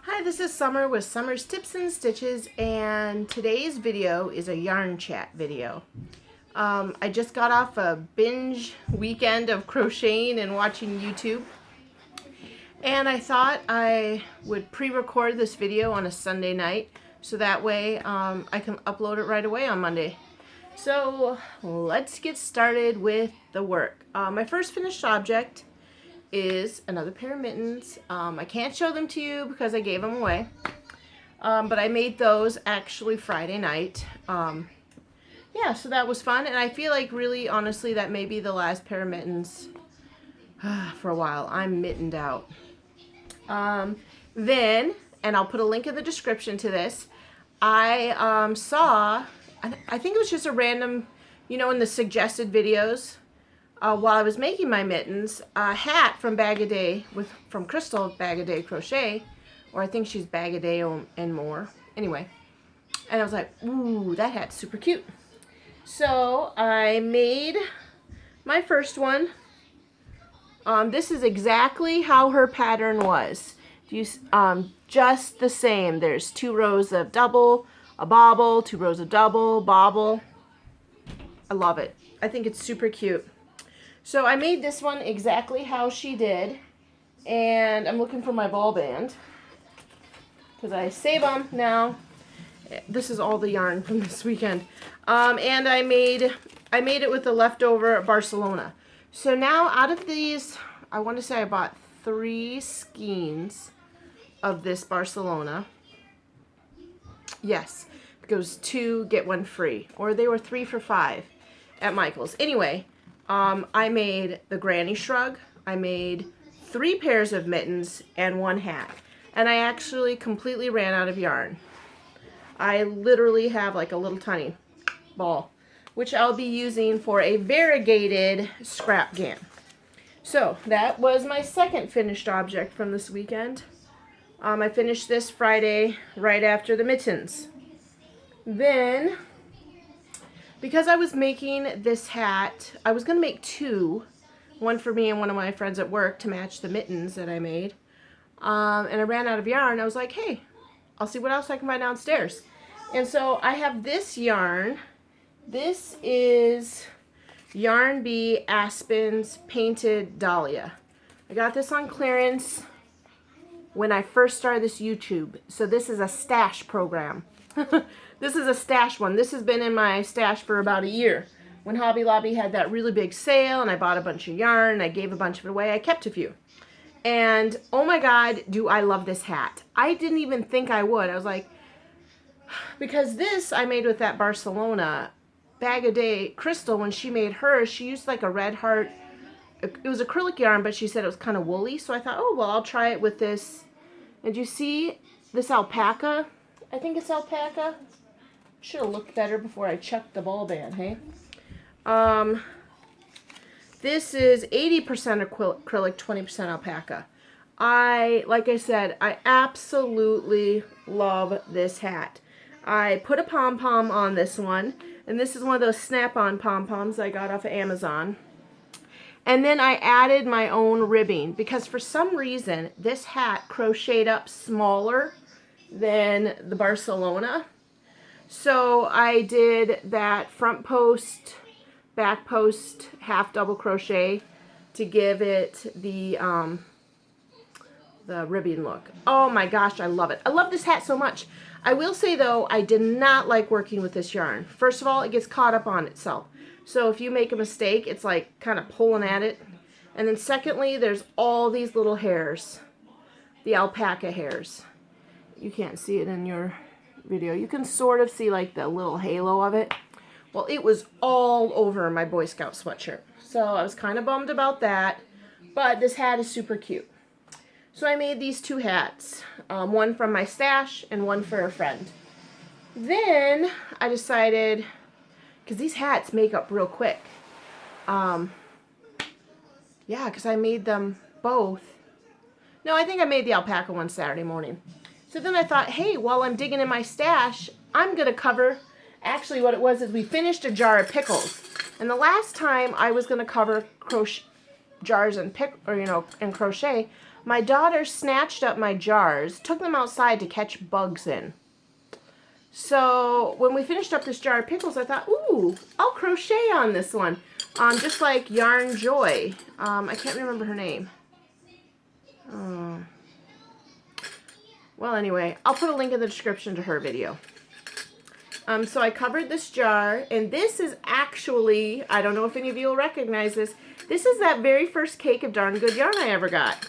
Hi, this is Summer with Summer's Tips and Stitches, and today's video is a yarn chat video. I just got off a binge weekend of crocheting and watching YouTube, and I thought I would pre-record this video on a Sunday night so that way I can upload it right away on Monday. So let's get started with the work. My first finished object is another pair of mittens. I can't show them to you because I gave them away, but I made those actually Friday night. Yeah, so that was fun, and I feel like really honestly that may be the last pair of mittens for a while. I'm mittened out. Then, and I'll put a link in the description to this, I saw, I think it was just a random, you know, in the suggested videos, while I was making my mittens, a hat from Bag a Day, from Crystal Bag a Day Crochet, or I think she's Bag a Day and more. Anyway, and I was like, ooh, that hat's super cute. So I made my first one. This is exactly how her pattern was. Just the same. There's 2 rows of double, a bobble, 2 rows of double, bobble. I love it. I think it's super cute. So I made this one exactly how she did, and I'm looking for my ball band because I save them now. This is all the yarn from this weekend, and I made it with the leftover Barcelona. So now out of these, I want to say I bought 3 skeins of this Barcelona. Yes, it goes 2 get 1 free, or they were 3 for $5 at Michael's. Anyway. I made the granny shrug, I made 3 pairs of mittens, and 1 hat. And I actually completely ran out of yarn. I literally have like a little tiny ball, which I'll be using for a variegated scrap GAN. So that was my second finished object from this weekend. I finished this Friday right after the mittens. Then, because I was making this hat, I was going to make 2, one for me and one of my friends at work to match the mittens that I made. And I ran out of yarn. I was like, hey, I'll see what else I can find downstairs. And so I have this yarn. This is Yarn Bee Aspen's Painted Dahlia. I got this on clearance when I first started this YouTube. So this is a stash program. This is a stash one. This has been in my stash for about a year. When Hobby Lobby had that really big sale and I bought a bunch of yarn, I gave a bunch of it away, I kept a few. And oh my God, do I love this hat. I didn't even think I would. I was like, because this I made with that Barcelona Bag a Day Crystal. When she made hers, she used like a red heart. It was acrylic yarn, but she said it was kind of woolly. So I thought, oh, well, I'll try it with this. And you see this alpaca? I think it's alpaca. Should have looked better before I checked the ball band, hey? This is 80% acrylic, 20% alpaca. Like I said, I absolutely love this hat. I put a pom-pom on this one, and this is one of those snap-on pom-poms I got off of Amazon. And then I added my own ribbing, because for some reason, this hat crocheted up smaller than the Barcelona. So I did that front post, back post, half double crochet to give it the ribbon look. Oh my gosh, I love it. I love this hat so much. I will say though, I did not like working with this yarn. First of all, it gets caught up on itself. So if you make a mistake, it's like kind of pulling at it. And then secondly, there's all these little hairs, the alpaca hairs. You can't see it in your video. You can sort of see like the little halo of it. Well, it was all over my Boy Scout sweatshirt. So I was kind of bummed about that. But this hat is super cute. So I made these 2 hats. One from my stash and one for a friend. Then I decided, because these hats make up real quick. Yeah, because I made them both. No, I think I made the alpaca one Saturday morning. So then I thought, hey, while I'm digging in my stash, I'm going to cover, actually what it was is we finished a jar of pickles. And the last time I was going to cover jars and crochet, my daughter snatched up my jars, took them outside to catch bugs in. So when we finished up this jar of pickles, I thought, ooh, I'll crochet on this one. Just like Yarn Joy. I can't remember her name. Well, anyway, I'll put a link in the description to her video. So I covered this jar, and this is actually, I don't know if any of you will recognize this, this is that very first cake of darn good yarn I ever got.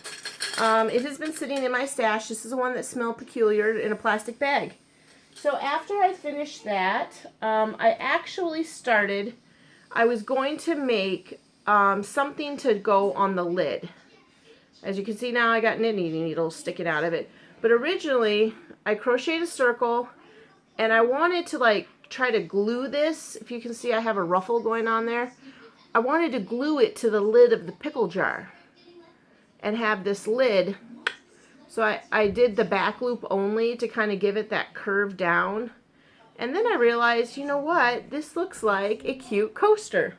It has been sitting in my stash. This is the one that smelled peculiar in a plastic bag. So after I finished that, I actually started, I was going to make something to go on the lid. As you can see now, I got knitting needles sticking out of it. But originally, I crocheted a circle, and I wanted to like try to glue this. If you can see, I have a ruffle going on there. I wanted to glue it to the lid of the pickle jar and have this lid. So I did the back loop only to kind of give it that curve down. And then I realized, you know what? This looks like a cute coaster.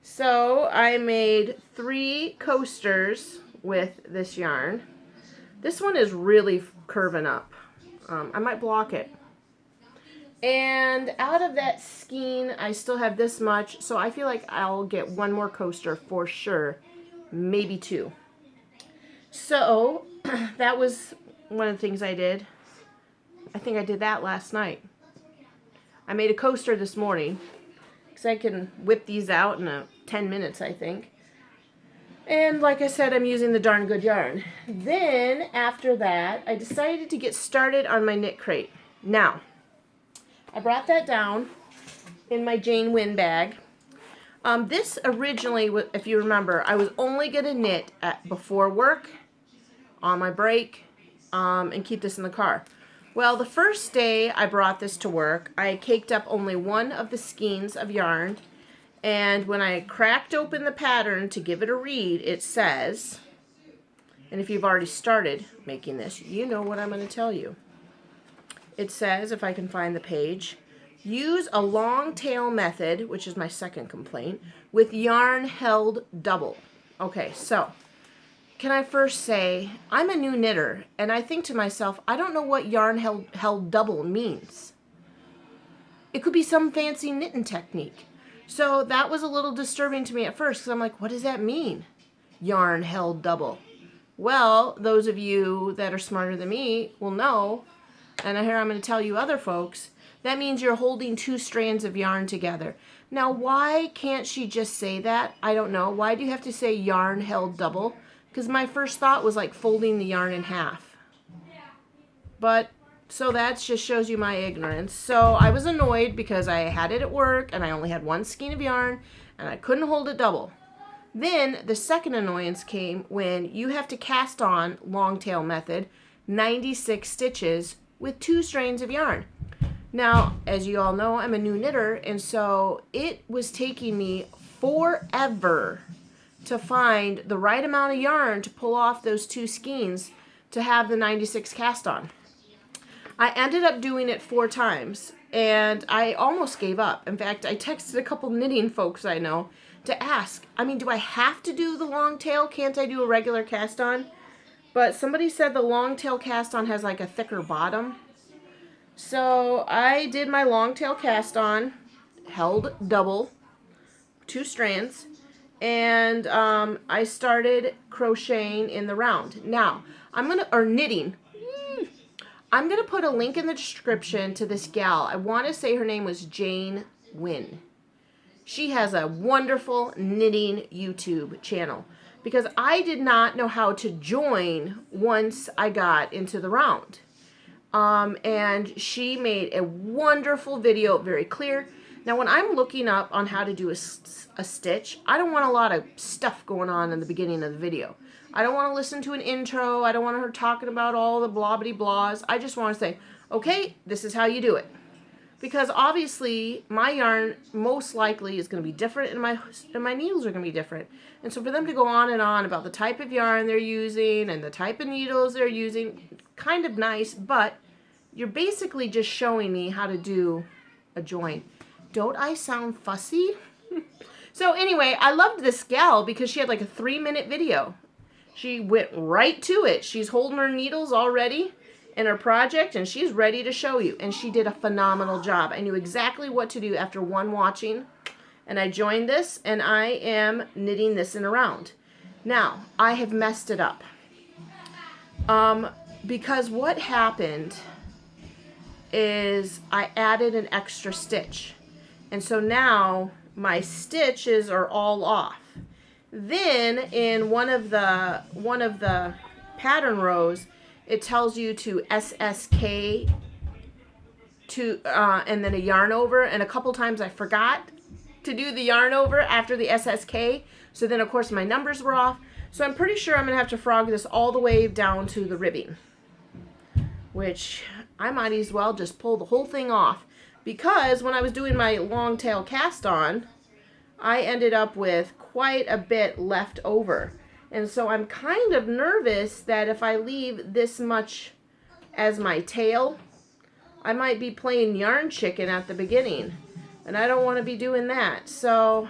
So I made 3 coasters with this yarn. This one is really curving up. I might block it. And out of that skein, I still have this much, so I feel like I'll get 1 more coaster for sure, maybe 2. So that was one of the things I did. I think I did that last night. I made a coaster this morning, because I can whip these out in 10 minutes, I think. And like I said, I'm using the darn good yarn. Then, after that, I decided to get started on my knit crate. Now, I brought that down in my Jane Wynn bag. This originally, if you remember, I was only going to knit before work, on my break, and keep this in the car. Well, the first day I brought this to work, I caked up only 1 of the skeins of yarn. And when I cracked open the pattern to give it a read, it says, and if you've already started making this, you know what I'm going to tell you. It says, if I can find the page, use a long tail method, which is my second complaint, with yarn held double. Okay, so can I first say, I'm a new knitter, and I think to myself, I don't know what yarn held double means. It could be some fancy knitting technique. So that was a little disturbing to me at first, because I'm like, what does that mean? Yarn held double. Well, those of you that are smarter than me will know, and here I'm going to tell you other folks, that means you're holding 2 strands of yarn together. Now, why can't she just say that? I don't know. Why do you have to say yarn held double? Because my first thought was like folding the yarn in half. But, so that just shows you my ignorance. So I was annoyed because I had it at work and I only had 1 skein of yarn and I couldn't hold it double. Then the second annoyance came when you have to cast on, long tail method, 96 stitches with 2 strands of yarn. Now, as you all know, I'm a new knitter, and so it was taking me forever to find the right amount of yarn to pull off those 2 skeins to have the 96 cast on. I ended up doing it 4 times, and I almost gave up. In fact, I texted a couple knitting folks I know to ask, I mean, do I have to do the long tail? Can't I do a regular cast on? But somebody said the long tail cast on has like a thicker bottom. So I did my long tail cast on, held double, 2 strands, and I started crocheting in the round. Now, knitting. I'm going to put a link in the description to this gal. I want to say her name was Jane Wynn. She has a wonderful knitting YouTube channel because I did not know how to join once I got into the round. And she made a wonderful video, very clear. Now, when I'm looking up on how to do a stitch, I don't want a lot of stuff going on in the beginning of the video. I don't want to listen to an intro. I don't want her talking about all the blah-bitty-blahs. I just want to say, okay, this is how you do it. Because obviously, my yarn most likely is going to be different, and my needles are going to be different. And so for them to go on and on about the type of yarn they're using and the type of needles they're using, kind of nice, but you're basically just showing me how to do a join. Don't I sound fussy? So anyway, I loved this gal because she had like a 3-minute video. She went right to it. She's holding her needles already in her project, and she's ready to show you. And she did a phenomenal job. I knew exactly what to do after one watching, and I joined this, and I am knitting this in a round. Now, I have messed it up. Because what happened is I added an extra stitch. And so now my stitches are all off. Then in one of the pattern rows, it tells you to SSK to and then a yarn over, and a couple times I forgot to do the yarn over after the SSK, so then of course my numbers were off. So I'm pretty sure I'm gonna have to frog this all the way down to the ribbing, which I might as well just pull the whole thing off, because when I was doing my long tail cast on, I ended up with quite a bit left over. And so I'm kind of nervous that if I leave this much as my tail, I might be playing yarn chicken at the beginning. And I don't want to be doing that. So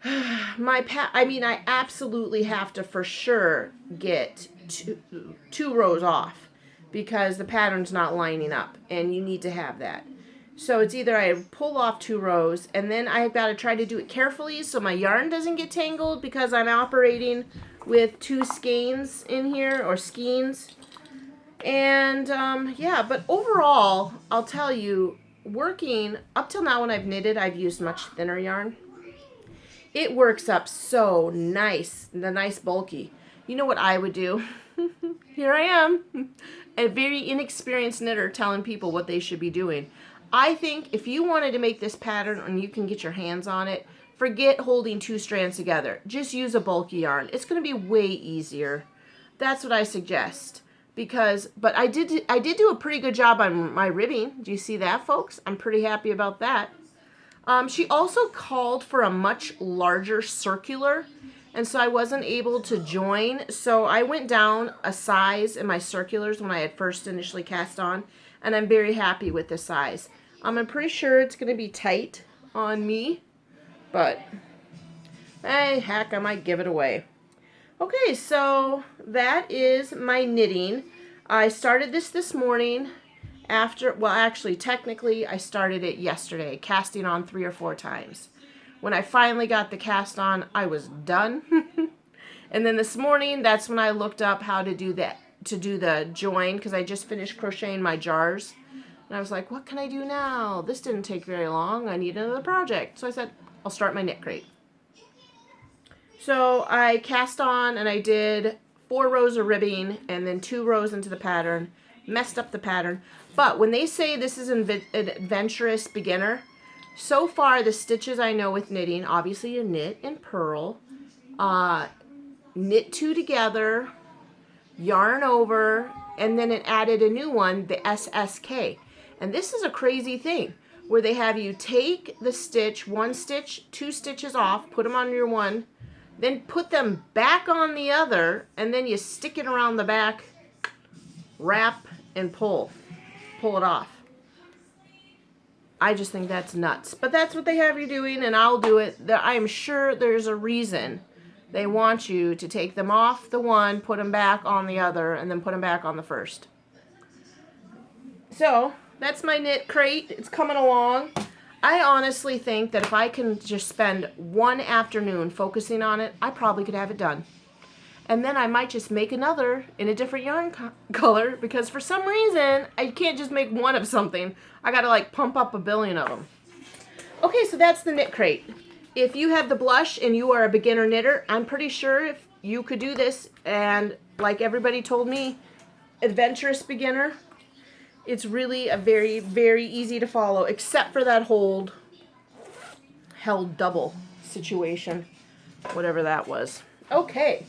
I absolutely have to for sure get two rows off, because the pattern's not lining up, and you need to have that. So it's either I pull off 2 rows, and then I've got to try to do it carefully so my yarn doesn't get tangled, because I'm operating with 2 skeins in here, or skeins. And yeah, but overall, I'll tell you, working up till now when I've knitted, I've used much thinner yarn. It works up so nice, the nice bulky. You know what I would do? Here I am, a very inexperienced knitter telling people what they should be doing. I think if you wanted to make this pattern and you can get your hands on it, forget holding 2 strands together. Just use a bulky yarn. It's going to be way easier. That's what I suggest. But I did do a pretty good job on my ribbing. Do you see that, folks? I'm pretty happy about that. She also called for a much larger circular, and so I wasn't able to join. So I went down a size in my circulars when I had first initially cast on, and I'm very happy with the size. I'm pretty sure it's going to be tight on me, but hey, heck, I might give it away. Okay, so that is my knitting. I started this morning after, well, actually, technically, I started it yesterday, casting on 3 or 4 times. When I finally got the cast on, I was done. And then this morning, that's when I looked up how to do that, to do the join, because I just finished crocheting my jars. And I was like, what can I do now? This didn't take very long. I need another project. So I said, I'll start my knit crate. So I cast on and I did 4 rows of ribbing and then 2 rows into the pattern. Messed up the pattern. But when they say this is an adventurous beginner, so far the stitches I know with knitting, obviously you knit and purl, knit 2 together, yarn over, and then it added a new one, the SSK. And this is a crazy thing where they have you take the stitch, 1 stitch, 2 stitches off, put them on your one, then put them back on the other, and then you stick it around the back, wrap, and pull it off. I just think that's nuts. But that's what they have you doing, and I'll do it. I am sure there's a reason they want you to take them off the one, put them back on the other, and then put them back on the first. So that's my knit crate. It's coming along. I honestly think that if I can just spend 1 afternoon focusing on it, I probably could have it done. And then I might just make another in a different yarn color, because for some reason, I can't just make one of something. I gotta like pump up a billion of them. Okay, so that's the knit crate. If you have the blush and you are a beginner knitter, I'm pretty sure if you could do this, and like everybody told me, adventurous beginner, it's really a very, very easy to follow, except for that held double situation, whatever that was. Okay.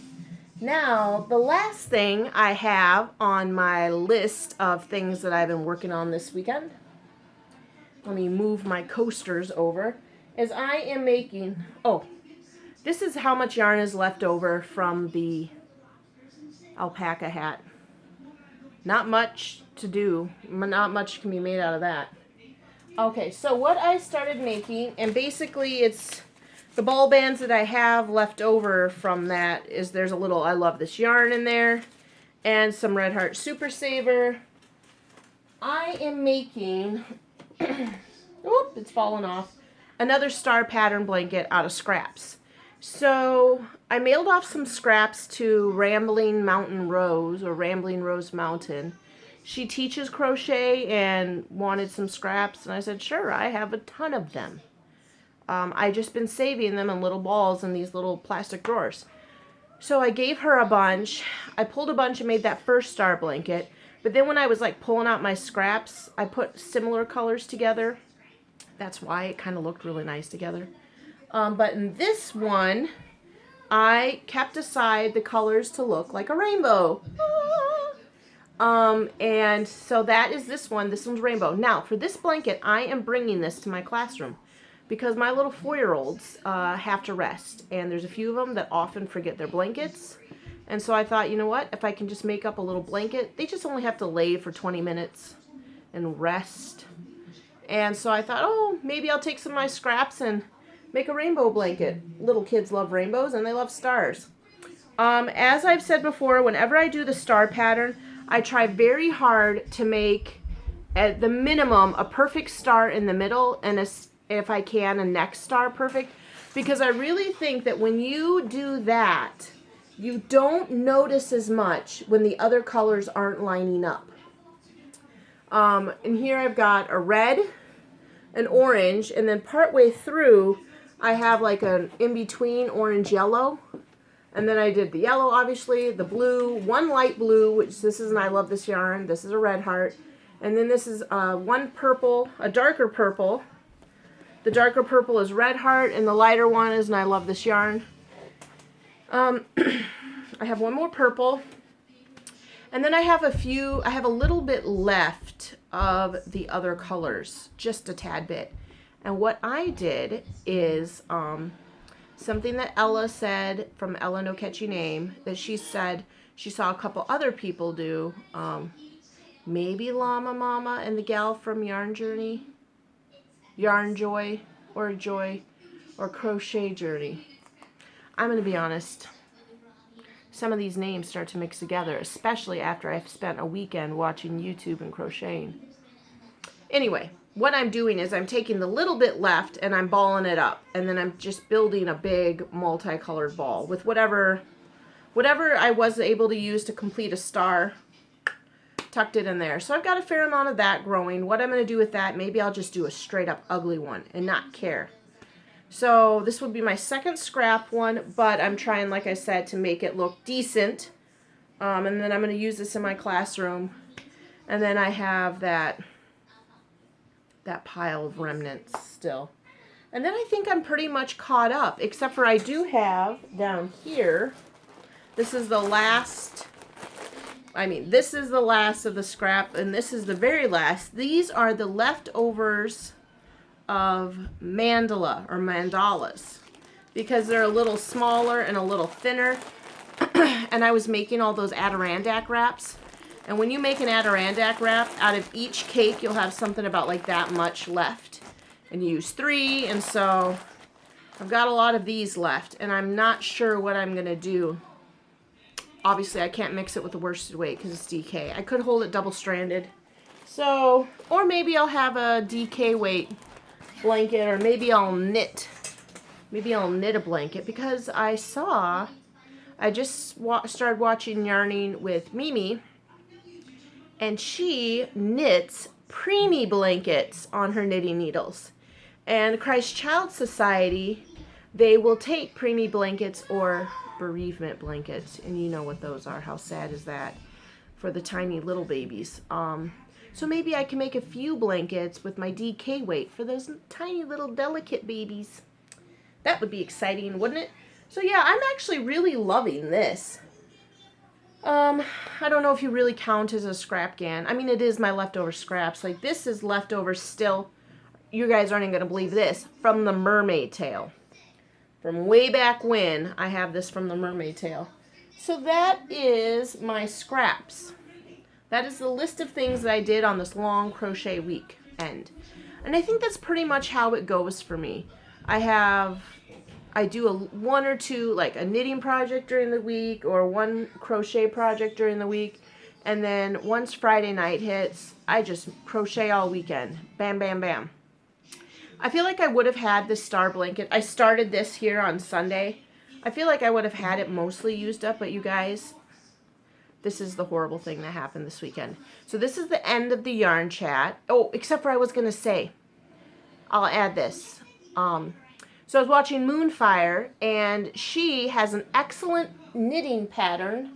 Now, the last thing I have on my list of things that I've been working on this weekend, let me move my coasters over, is I am making, this is how much yarn is left over from the alpaca hat. Not much to do, not much can be made out of that. Okay, so what I started making, and basically it's The ball bands that I have left over from that is there's a little I Love This Yarn in there and some Red Heart Super Saver. I am making, oop, it's fallen off, another star pattern blanket out of scraps. So I mailed off some scraps to Rambling Mountain Rose, or Rambling Rose Mountain. She teaches crochet and wanted some scraps, and I said, sure, I have a ton of them. I just been saving them in little balls in these little plastic drawers. So I gave her a bunch. I pulled a bunch and made that first star blanket. But then when I was like pulling out my scraps, I put similar colors together. That's why it kind of looked really nice together. But in this one, I kept aside the colors to look like a rainbow. And so that is this one. This one's rainbow. Now, for this blanket, I am bringing this to my classroom because my little 4-year-olds have to rest. And there's a few of them that often forget their blankets. And so I thought, you know what? If I can just make up a little blanket, they just only have to lay for 20 minutes and rest. And so I thought, oh, maybe I'll take some of my scraps and make a rainbow blanket. Little kids love rainbows and they love stars. As I've said before, whenever I do the star pattern, I try very hard to make, at the minimum, a perfect star in the middle and, if I can, a next star perfect. Because I really think that when you do that, you don't notice as much when the other colors aren't lining up. And here I've got a red, an orange, and then partway through I have like an in-between orange-yellow. And then I did the yellow, obviously, the blue, one light blue, which this is an I Love This Yarn. This is a Red Heart. And then this is one purple, a darker purple. The darker purple is Red Heart, and the lighter one is an I Love This Yarn. I have one more purple. And then I have a little bit left of the other colors, just a tad bit. And what I did is something that Ella said, from Ella No Catchy Name, that she said she saw a couple other people do. Maybe Llama Mama and the gal from Yarn Joy, or Crochet Journey. I'm going to be honest. Some of these names start to mix together, especially after I've spent a weekend watching YouTube and crocheting. Anyway, what I'm doing is I'm taking the little bit left and I'm balling it up. And then I'm just building a big multicolored ball with whatever I was able to use to complete a star, tucked it in there. So I've got a fair amount of that growing. What I'm going to do with that, maybe I'll just do a straight up ugly one and not care. So this would be my second scrap one, but I'm trying, like I said, to make it look decent. And then I'm going to use this in my classroom. And then I have that pile of remnants still. And then I think I'm pretty much caught up, except for I do have down here, this is the last of the scrap, and this is the very last. These are the leftovers of mandalas, because they're a little smaller and a little thinner. And I was making all those Adirondack wraps. And when you make an Adirondack wrap, out of each cake, you'll have something about like that much left. And you use 3, and so I've got a lot of these left, and I'm not sure what I'm going to do. Obviously, I can't mix it with the worsted weight because it's DK. I could hold it double-stranded. So, or maybe I'll have a DK weight blanket, or maybe I'll knit. Maybe I'll knit a blanket, because I just started watching Yarning with Mimi, and she knits preemie blankets on her knitting needles. And Christ Child Society, they will take preemie blankets or bereavement blankets, and you know what those are. How sad is that for the tiny little babies? So maybe I can make a few blankets with my DK weight for those tiny little delicate babies. That would be exciting, wouldn't it? So yeah, I'm actually really loving this. I don't know if you really count as a scrap gan. I mean, it is my leftover scraps. Like, this is leftover still. You guys aren't even going to believe this. From the mermaid tail. From way back when, I have this from the mermaid tail. So that is my scraps. That is the list of things that I did on this long crochet weekend. And I think that's pretty much how it goes for me. I have I do one or two, like a knitting project during the week or one crochet project during the week. And then once Friday night hits, I just crochet all weekend. Bam, bam, bam. I feel like I would have had this star blanket. I started this here on Sunday. I feel like I would have had it mostly used up, but you guys, this is the horrible thing that happened this weekend. So this is the end of the yarn chat. Oh, except for I was going to say, I'll add this. So I was watching Moonfire, and she has an excellent knitting pattern,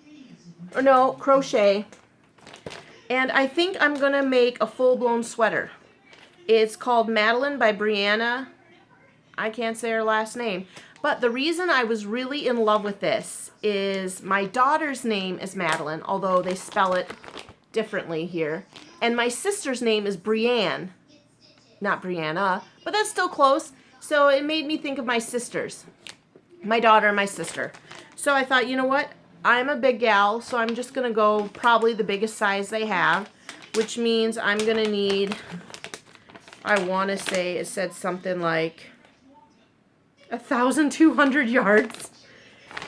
or no, crochet, and I think I'm going to make a full-blown sweater. It's called Madeleine by Brianna. I can't say her last name, but the reason I was really in love with this is my daughter's name is Madeleine, although they spell it differently here, and my sister's name is Brianne, not Brianna, but that's still close. So it made me think of my sisters, my daughter and my sister. So I thought, you know what? I'm a big gal, so I'm just going to go probably the biggest size they have, which means I'm going to need, I want to say it said something like 1,200 yards.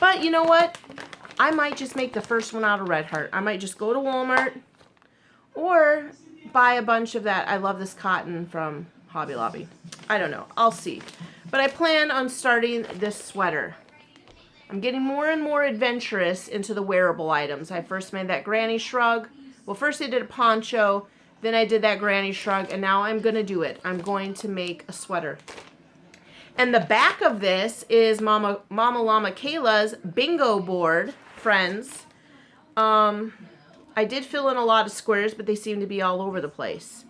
But you know what? I might just make the first one out of Red Heart. I might just go to Walmart or buy a bunch of that. I love this cotton from Hobby Lobby. I don't know. I'll see. But I plan on starting this sweater. I'm getting more and more adventurous into the wearable items. I first made that granny shrug. Well, first I did a poncho, then I did that granny shrug, and now I'm going to do it. I'm going to make a sweater. And the back of this is Mama Llama Kayla's bingo board, friends. I did fill in a lot of squares, but they seem to be all over the place.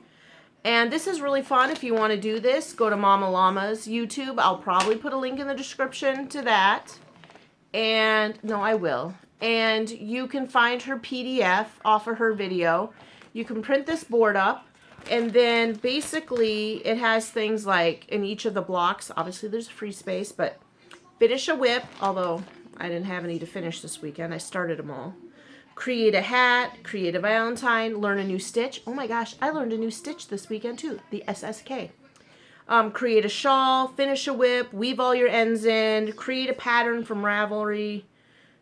And this is really fun. If you want to do this, go to Mama Llama's YouTube. I'll probably put a link in the description to that. And, no, I will. And you can find her PDF off of her video. You can print this board up. And then basically it has things like in each of the blocks. Obviously there's free space, but finish a whip. Although I didn't have any to finish this weekend. I started them all. Create a hat, create a Valentine, learn a new stitch. Oh my gosh, I learned a new stitch this weekend too, the SSK. Create a shawl, finish a whip, weave all your ends in, create a pattern from Ravelry,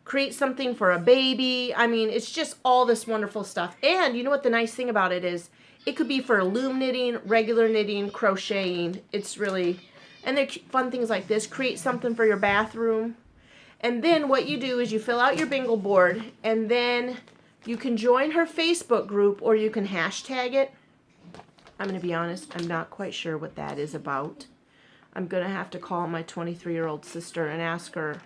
create something for a baby. I mean, it's just all this wonderful stuff. And you know what the nice thing about it is? It could be for loom knitting, regular knitting, crocheting. It's really, and they're fun things like this. Create something for your bathroom. And then what you do is you fill out your bingo board, and then you can join her Facebook group, or you can hashtag it. I'm going to be honest, I'm not quite sure what that is about. I'm going to have to call my 23-year-old sister and ask her,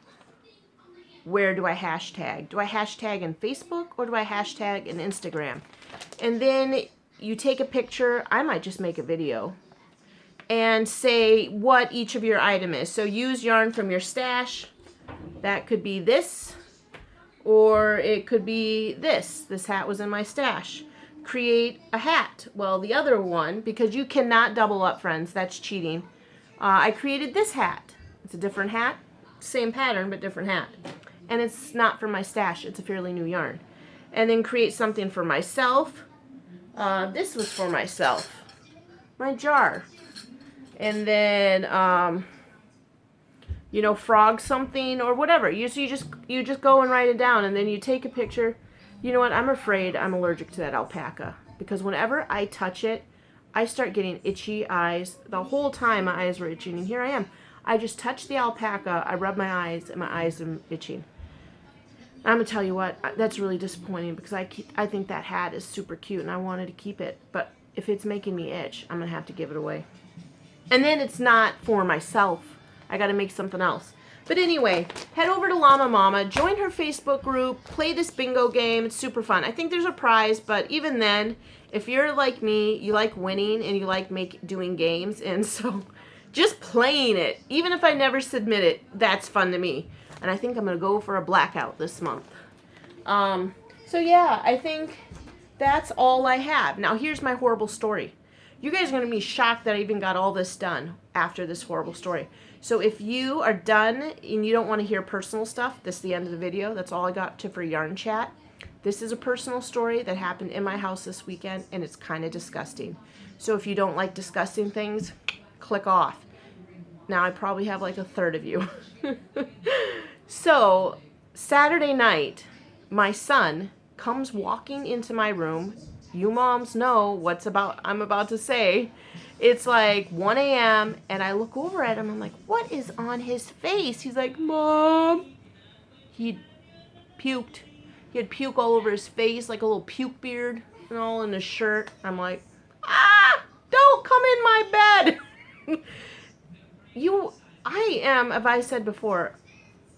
where do I hashtag? Do I hashtag in Facebook, or do I hashtag in Instagram? And then you take a picture. I might just make a video and say what each of your item is. So use yarn from your stash. That could be this, or it could be this. This hat was in my stash. Create a hat. Well, the other one, because you cannot double up, friends. That's cheating. I created this hat. It's a different hat. Same pattern, but different hat. And it's not from my stash. It's a fairly new yarn. And then create something for myself. This was for myself. My jar. And then, you know, frog something or whatever. You just go and write it down, and then you take a picture. You know what? I'm afraid I'm allergic to that alpaca, because whenever I touch it, I start getting itchy eyes. The whole time my eyes were itching, and here I am. I just touched the alpaca, I rubbed my eyes, and my eyes are itching. I'm going to tell you what, that's really disappointing, because I think that hat is super cute, and I wanted to keep it. But if it's making me itch, I'm going to have to give it away. And then it's not for myself. I got to make something else. But anyway, head over to Llama Mama, join her Facebook group, play this bingo game. It's super fun. I think there's a prize, but even then, if you're like me, you like winning and you like doing games, and so just playing it, even if I never submit it, that's fun to me. And I think I'm going to go for a blackout this month. So yeah, I think that's all I have. Now here's my horrible story. You guys are going to be shocked that I even got all this done after this horrible story. So if you are done and you don't want to hear personal stuff, this is the end of the video. That's all I got for yarn chat. This is a personal story that happened in my house this weekend, and it's kind of disgusting. So if you don't like disgusting things, click off. Now I probably have like a third of you. So Saturday night, my son comes walking into my room. You moms know I'm about to say. It's like 1 a.m. and I look over at him. I'm like, what is on his face? He's like, Mom. He puked. He had puke all over his face, like a little puke beard and all in his shirt. I'm like, don't come in my bed. I am, as I said before,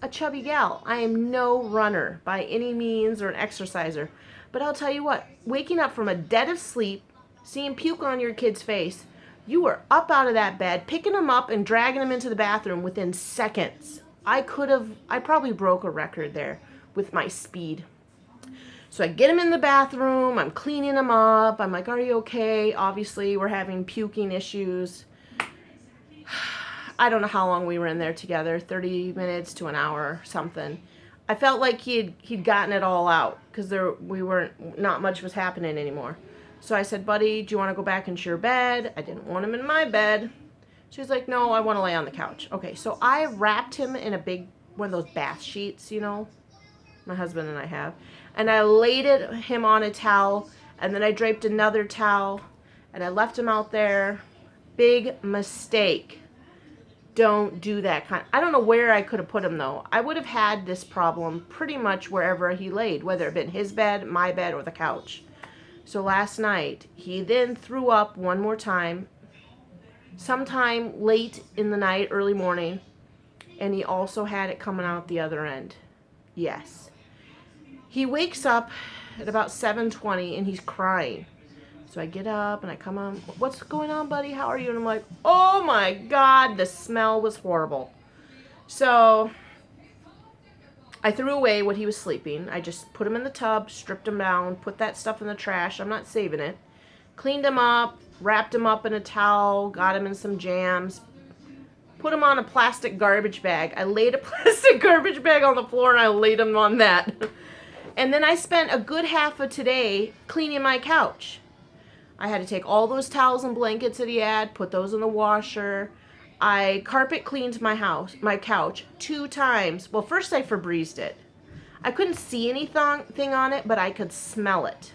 a chubby gal. I am no runner by any means or an exerciser. But I'll tell you what, waking up from a dead of sleep, seeing puke on your kid's face, you were up out of that bed, picking him up and dragging him into the bathroom within seconds. I probably broke a record there with my speed. So I get him in the bathroom, I'm cleaning him up, I'm like, are you okay? Obviously, we're having puking issues. I don't know how long we were in there together, 30 minutes to an hour, something. I felt like he'd gotten it all out because not much was happening anymore. So I said, buddy, do you want to go back into your bed? I didn't want him in my bed. She's like, no, I want to lay on the couch. Okay, so I wrapped him in a big, one of those bath sheets, you know, my husband and I have. And I laid him on a towel, and then I draped another towel, and I left him out there. Big mistake. Don't do that I don't know where I could have put him, though. I would have had this problem pretty much wherever he laid, whether it been his bed, my bed, or the couch. So last night, he then threw up one more time, sometime late in the night, early morning, and he also had it coming out the other end. Yes. He wakes up at about 7:20 and he's crying. So I get up and I come on, what's going on, buddy? How are you? And I'm like, oh my God, the smell was horrible. So I threw away what he was sleeping. I just put him in the tub, stripped him down, put that stuff in the trash. I'm not saving it. Cleaned him up, wrapped him up in a towel, got him in some jams, put him on a plastic garbage bag. I laid a plastic garbage bag on the floor and I laid him on that. And then I spent a good half of today cleaning my couch. I had to take all those towels and blankets that he had, put those in the washer. I carpet cleaned my couch 2 times. Well, first I Febrezed it. I couldn't see anything on it, but I could smell it.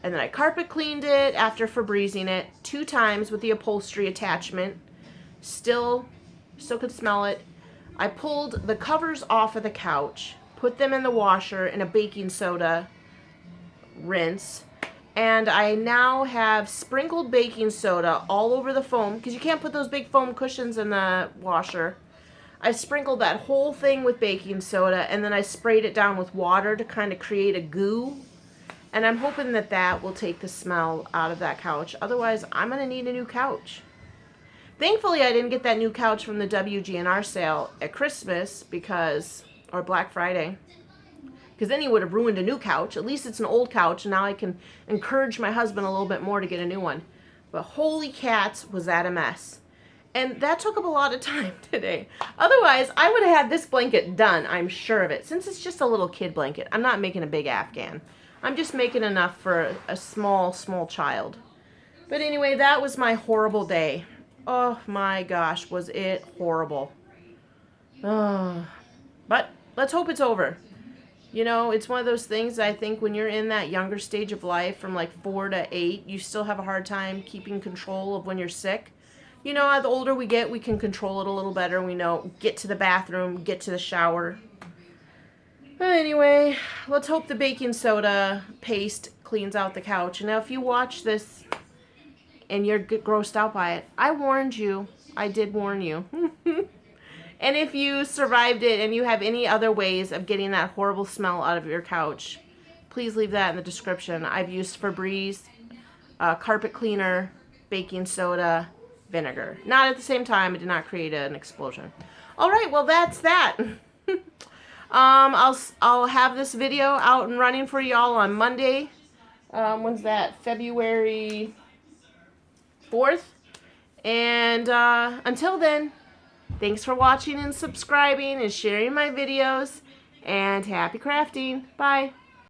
And then I carpet cleaned it after Febrezing it 2 times with the upholstery attachment. Still could smell it. I pulled the covers off of the couch, put them in the washer in a baking soda rinse. And I now have sprinkled baking soda all over the foam, because you can't put those big foam cushions in the washer. I sprinkled that whole thing with baking soda, and then I sprayed it down with water to kind of create a goo. And I'm hoping that will take the smell out of that couch. Otherwise, I'm going to need a new couch. Thankfully, I didn't get that new couch from the WGNR sale at Christmas or Black Friday. Because then he would have ruined a new couch. At least it's an old couch, and now I can encourage my husband a little bit more to get a new one. But holy cats, was that a mess. And that took up a lot of time today. Otherwise, I would have had this blanket done, I'm sure of it. Since it's just a little kid blanket, I'm not making a big Afghan. I'm just making enough for a small, small child. But anyway, that was my horrible day. Oh my gosh, was it horrible. Oh. But let's hope it's over. You know, it's one of those things I think when you're in that younger stage of life from like 4 to 8, you still have a hard time keeping control of when you're sick. You know, the older we get, we can control it a little better. We know, get to the bathroom, get to the shower. But anyway, let's hope the baking soda paste cleans out the couch. And now if you watch this and you're grossed out by it, I warned you. I did warn you. And if you survived it and you have any other ways of getting that horrible smell out of your couch, please leave that in the description. I've used Febreze, carpet cleaner, baking soda, vinegar. Not at the same time. It did not create an explosion. All right, well, that's that. I'll have this video out and running for y'all on Monday. When's that? February 4th. And until then, thanks for watching and subscribing and sharing my videos. And happy crafting. Bye.